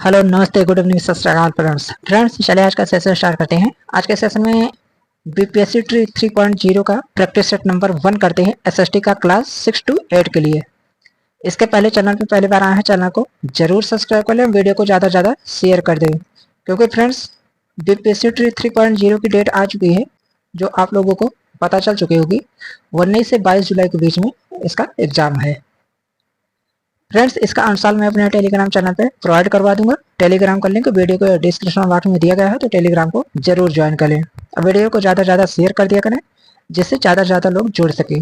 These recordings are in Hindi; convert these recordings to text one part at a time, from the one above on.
हेलो, नमस्ते, गुड इवनिंग, सत श्री अकाल फ्रेंड्स। चलिए आज का सेशन स्टार्ट करते हैं। आज के सेशन में बीपीएससी ट्री 3.0 का प्रैक्टिस सेट नंबर 1 करते हैं एसएसटी का क्लास 6 to 8 के लिए। इसके पहले चैनल पे पहली बार आए हैं, चैनल को जरूर सब्सक्राइब कर लें, वीडियो को ज़्यादा से ज़्यादा शेयर कर दें, क्योंकि फ्रेंड्स बीपीएससी ट्री 3.0 की डेट आ चुकी है, जो आप लोगों को पता चल चुकी होगी। 19 से 22 जुलाई के बीच में इसका एग्जाम है। फ्रेंड्स, इसका आंसर मैं अपने टेलीग्राम चैनल पे प्रोवाइड करवा दूंगा। टेलीग्राम का लिंक वीडियो को डिस्क्रिप्शन बॉक्स में दिया गया है, तो टेलीग्राम को जरूर ज्वाइन कर लें और वीडियो को ज़्यादा से ज़्यादा शेयर कर दिया करें, जिससे ज़्यादा से ज़्यादा लोग जुड़ सकें।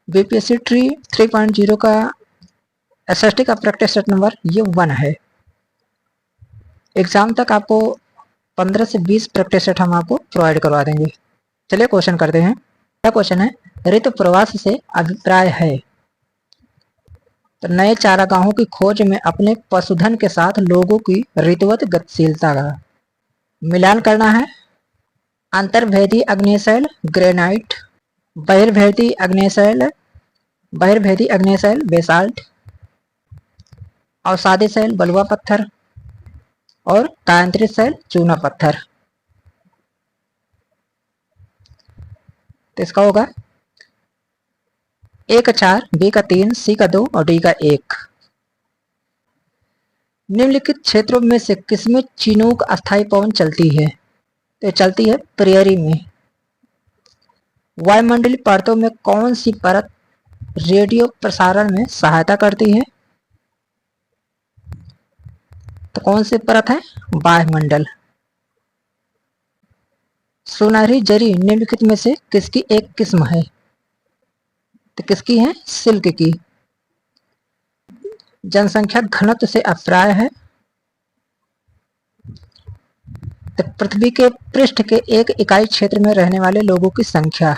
बीपीएससी ट्री 3.0 का एसएसटी का प्रैक्टिस सेट नंबर ये 1 है। एग्जाम तक आपको 15 से 20 प्रैक्टिस सेट हम आपको प्रोवाइड करवा देंगे। चलिए क्वेश्चन करते हैं। पहला क्वेश्चन है, ऋतु प्रवास से अभिप्राय है। तो नए चारागाहों की खोज में अपने पशुधन के साथ लोगों की ऋतुवत गतिशीलता का मिलान करना है। अंतर्भेदी अग्नेयशैल ग्रेनाइट, बहिर्भेदी अग्नेयशैल बेसाल्ट, अवसादी शैल बलुआ पत्थर और कायांतरित शैल चूना पत्थर। तो इसका होगा ए का 4, बी का 3, सी का 2 और डी का 1। निम्नलिखित क्षेत्रों में से किसमें चिनूक अस्थायी पवन चलती है? तो चलती है प्रेयरी में। वायुमंडलीय परतों में कौन सी परत रेडियो प्रसारण में सहायता करती है? तो कौन सी परत है? वायुमंडल। सुनहरी जरी निम्नलिखित में से किसकी एक किस्म है? तो किसकी है? सिल्क की। जनसंख्या घनत्व से अभिप्राय है। तो पृथ्वी के पृष्ठ के एक इकाई क्षेत्र में रहने वाले लोगों की संख्या।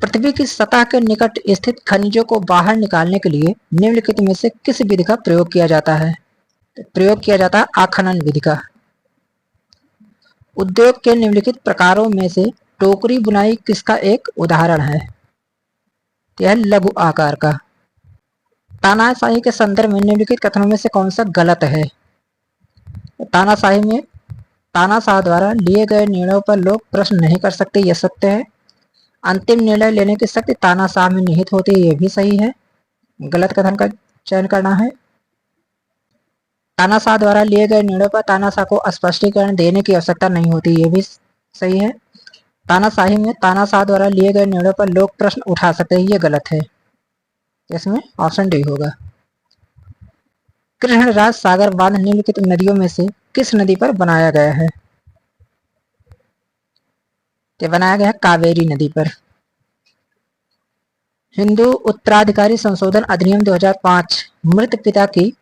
पृथ्वी की सतह के निकट स्थित खनिजों को बाहर निकालने के लिए निम्नलिखित में से किस विधि का प्रयोग किया जाता है? तो प्रयोग किया जाता है आखनन विधि का। उद्योग के निम्नलिखित प्रकारों में से टोकरी बुनाई किसका एक उदाहरण है? यह लघु आकार का। तानाशाही के संदर्भ में निम्नलिखित कथनों में से कौन सा गलत है? तानाशाही में तानाशाह द्वारा लिए गए निर्णयों पर लोग प्रश्न नहीं कर सकते, यह सत्य है। अंतिम निर्णय लेने की शक्ति तानाशाह में निहित होती है, यह भी सही है। गलत कथन का चयन करना है। तानाशाह द्वारा लिए गए निर्णयों पर तानाशाह को स्पष्टीकरण देने की आवश्यकता नहीं होती, यह भी सही है। तानाशाही में तानाशाह द्वारा लिए गए निर्णयों पर लोग प्रश्न उठा सकते हैं, यह गलत है। इसमें ऑप्शन डी होगा। कृष्णराज सागर बांध निम्नलिखित नदियों में से किस नदी पर बनाया गया है? तो बनाया गया है कावेरी नदी पर। हिंदू उत्तराधिकारी संशोधन अधिनियम 2005 मृत पिता की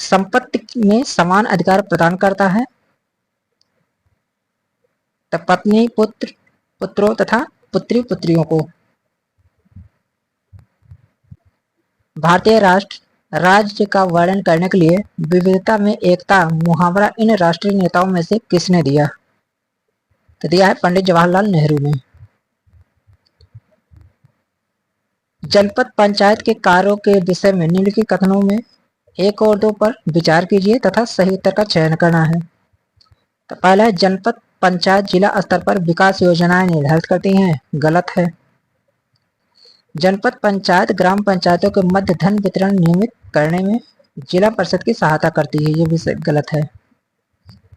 संपत्ति में समान अधिकार प्रदान करता है। तो पत्नी पुत्र पुत्रों तथा पुत्री पुत्रियों को। भारतीय राष्ट्र राज्य का वर्णन करने के लिए विविधता में एकता मुहावरा इन राष्ट्रीय नेताओं में से किसने दिया? तो दिया है पंडित जवाहरलाल नेहरू ने। जनपद पंचायत के कार्यों के विषय में निम्नलिखित कथनों में 1 और 2 पर विचार कीजिए तथा सही उत्तर का चयन करना है। तो पहला है, जनपद पंचायत जिला स्तर पर विकास योजनाएं निर्धारित करती हैं, गलत है। जनपद पंचायत ग्राम पंचायतों के मध्य धन वितरण नियमित करने में जिला परिषद की सहायता करती है, ये भी गलत है।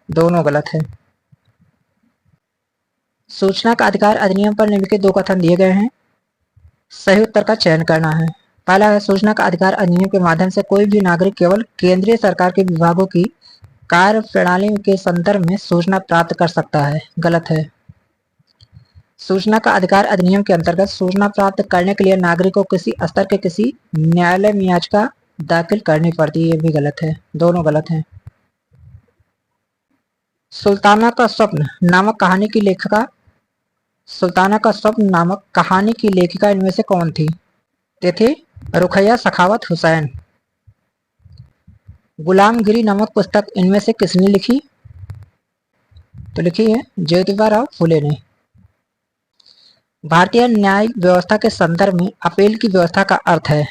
दोनों गलत है। सूचना का अधिकार अधिनियम पर निम्नलिखित 2 कथन दिए गए हैं, सही उत्तर का चयन करना है। पहला है, सूचना का अधिकार अधिनियम के माध्यम से कोई भी नागरिक केवल केंद्रीय सरकार के विभागों की कार्य प्रणाली के संदर्भ में सूचना प्राप्त कर सकता है, गलत है। सूचना का अधिकार अधिनियम के अंतर्गत सूचना प्राप्त करने के लिए नागरिक को किसी स्तर के किसी न्यायालय में याचिका दाखिल करनी पड़ती है, ये भी गलत है। दोनों गलत हैं। सुल्ताना का स्वप्न नामक कहानी की लेखिका इनमें से कौन थी? ते थे रुखैया सखावत हुसैन। गुलामगिरी नामक पुस्तक इनमें से किसने लिखी? तो लिखी है ज्योतिबा राव फुले ने। भारतीय न्याय व्यवस्था के संदर्भ में अपील की व्यवस्था का अर्थ है।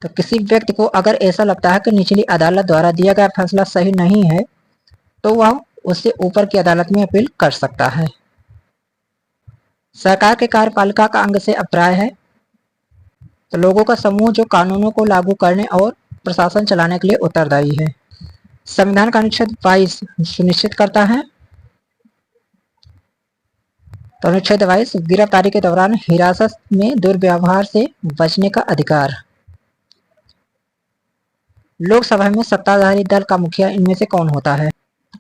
तो किसी व्यक्ति को अगर ऐसा लगता है कि निचली अदालत द्वारा दिया गया फैसला सही नहीं है तो वह उससे ऊपर की अदालत में अपील कर सकता है। सरकार के कार्यपालिका का अंग से अभिप्राय है तो लोगों का समूह जो कानूनों को लागू करने और प्रशासन चलाने के लिए उत्तरदायी है। संविधान का अनुच्छेद 22 सुनिश्चित करता है तो अनुच्छेद 22 गिरफ्तारी के दौरान हिरासत में दुर्व्यवहार से बचने का अधिकार। लोकसभा में सत्ताधारी दल का मुखिया इनमें से कौन होता है?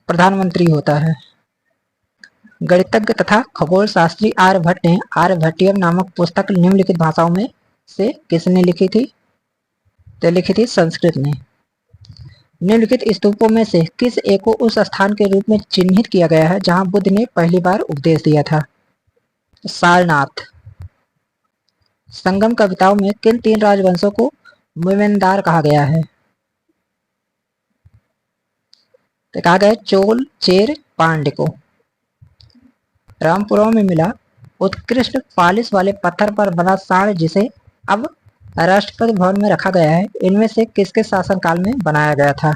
प्रधानमंत्री होता है। गणितज्ञ तथा खगोल शास्त्री आर्यभट्ट ने आर्यभट्टियम नामक पुस्तक निम्नलिखित भाषाओं में से किसने लिखी थी? तो लिखी थी संस्कृत ने। निम्नलिखित स्तूपों में से किस एक को उस स्थान के रूप में चिन्हित किया गया है जहां बुद्ध ने पहली बार उपदेश दिया था? सारनाथ। संगम कविताओं में किन 3 राजवंशों को मोमेनदार कहा गया है? तो कहा गया चोल, चेर, पांड्य को। रामपुरों में मिला उत्कृष्ट पालिश वाले पत्थर पर बना सांड जिसे अब राष्ट्रपति भवन में रखा गया है, इनमें से किसके शासनकाल में बनाया गया था?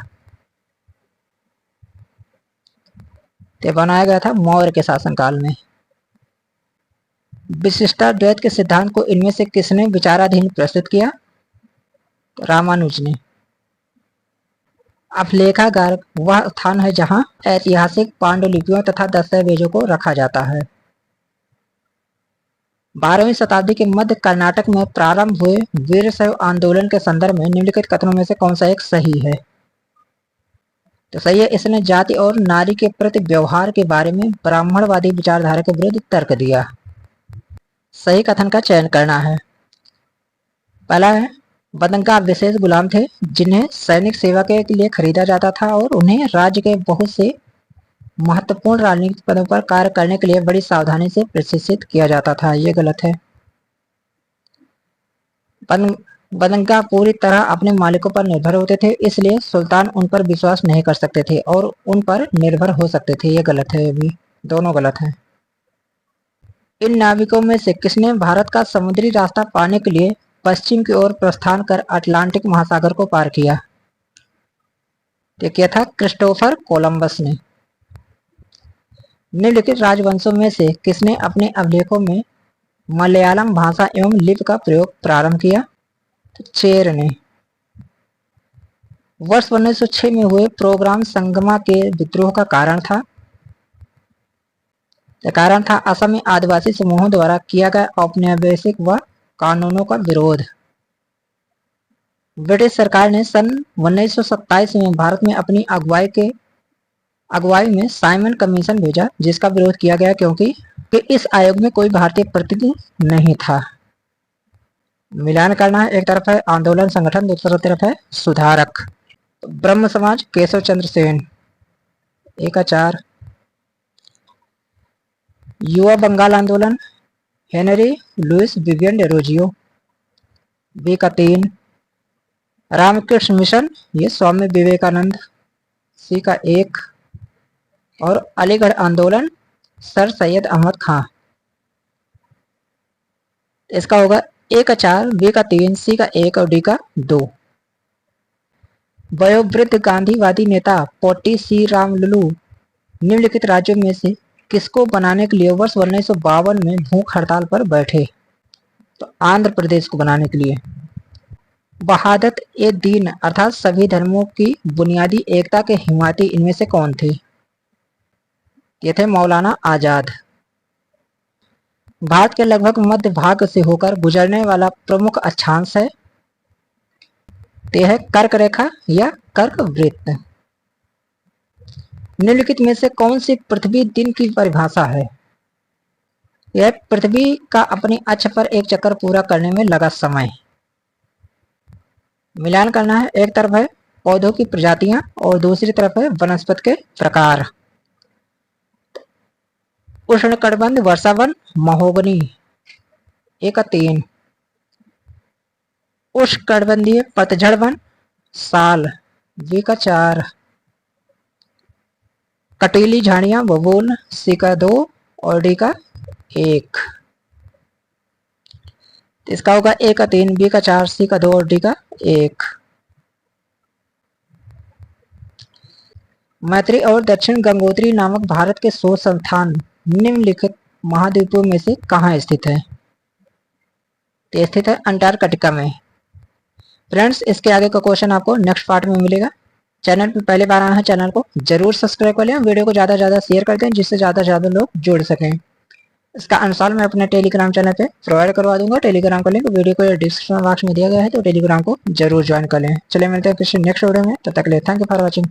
तो बनाया गया था मौर्य के शासनकाल में। विशिष्टाद्वैत के सिद्धांत को इनमें से किसने विचाराधीन प्रस्तुत किया? रामानुज ने। अभिलेखागार वह स्थान है जहां ऐतिहासिक पांडुलिपियों तथा दस्तावेजों को रखा जाता है। 12वीं शताब्दी के मध्य कर्नाटक में प्रारंभ हुए वीरशैव आंदोलन के संदर्भ में निम्नलिखित कथनों में से कौन सा एक सही है? तो सही है, इसने जाति और नारी के प्रति व्यवहार के बारे में ब्राह्मणवादी विचारधारा के विरुद्ध तर्क दिया। सही कथन का चयन करना है। पहला है बदंगा विशेष गुलाम थे जिन्हें सैनिक सेवा के लिए खरीदा जाता था और उन्हें राज्य के बहुत से महत्वपूर्ण राजनीतिक पदों पर कार्य करने के लिए बड़ी सावधानी से प्रशिक्षित किया जाता था। ये गलत है। बदंगा पूरी तरह अपने मालिकों पर निर्भर होते थे, इसलिए सुल्तान उन पर विश्वास नहीं कर सकते थे और उन पर निर्भर हो सकते थे। ये गलत है। ये भी दोनों गलत है। इन नाविकों में से किसने भारत का समुद्री रास्ता पाने के लिए पश्चिम की ओर प्रस्थान कर अटलांटिक महासागर को पार किया? ये किया था क्रिस्टोफर कोलंबस ने। निम्नलिखित राजवंशों में से किसने अपने अभिलेखों में मलयालम भाषा एवं लिपि का प्रयोग प्रारंभ किया? तो चेर ने। वर्ष 1906 में हुए प्रोग्राम संगमा के विद्रोह का कारण था असम में आदिवासी समूहों द्वारा किया गया औपनिवेशिक व कानूनों का विरोध। ब्रिटिश सरकार ने सन 1927 में भारत में अपनी अगुवाई में साइमन कमीशन भेजा जिसका विरोध किया गया क्योंकि इस आयोग में कोई भारतीय प्रतिनिधि नहीं था। मिलान करना है। एक तरफ है आंदोलन संगठन, दूसरी तरफ है सुधारक। ब्रह्म समाज केशव चंद्र सेन। 1-4। युवा बंगाल आंदोलन Henry Louis Vivian Derozio. 2-3। Ramakrishna mission ये स्वामी विवेकानंद। C-1। और अलीगढ़ आंदोलन सर सैयद अहमद खां। इसका होगा 1-4, B-3, C-1 और D-2। वयोवृद्ध गांधीवादी नेता पोटी सी रामलुलू निम्नलिखित राज्यों में से किसको बनाने के लिए वर्ष 1952 में भूख हड़ताल पर बैठे? तो आंध्र प्रदेश को बनाने के लिए। वहादत ए दीन अर्थात सभी धर्मों की बुनियादी एकता के हिमायती इनमें से कौन थे? ये थे मौलाना आजाद। भारत के लगभग मध्य भाग से होकर गुजरने वाला प्रमुख अक्षांश है ते है कर्क रेखा या कर्क वृत्त। निम्नलिखित में से कौन सी पृथ्वी दिन की परिभाषा है? यह पृथ्वी का अपने अक्ष पर एक चक्कर पूरा करने में लगा समय। मिलान करना है। एक तरफ है पौधों की प्रजातियां और दूसरी तरफ है वनस्पति के प्रकार। उष्णकटिबंध वर्षावन महोगनी। 1-3। उष्णकटिबंधीय पतझड़ वन साल। B-4। कटीली झाड़ियां बबूल। C-2 और D-1। इसका होगा ए का 3, बी का 4, सी का 2 और डी का 1। मैत्री और दक्षिण गंगोत्री नामक भारत के शोध संस्थान निम्नलिखित महाद्वीपों में से कहाँ स्थित है? तो स्थित है अंटार्कटिका में। फ्रेंड्स, इसके आगे का क्वेश्चन आपको नेक्स्ट पार्ट में मिलेगा। चैनल पे पहले बार आए हैं, चैनल को जरूर सब्सक्राइब कर लें, वीडियो को ज़्यादा से ज़्यादा शेयर कर दें जिससे ज़्यादा से ज़्यादा लोग जुड़ सकें। इसका आंसर मैं अपने टेलीग्राम चैनल पे प्रोवाइड करवा दूंगा। टेलीग्राम का लिंक वीडियो को डिस्क्रिप्शन बॉक्स में दिया गया है, तो टेलीग्राम को जरूर ज्वाइन कर लें। चलिए मिलते हैं किसी नेक्स्ट वीडियो में, तब तक के लिए थैंक यू फॉर वॉचिंग।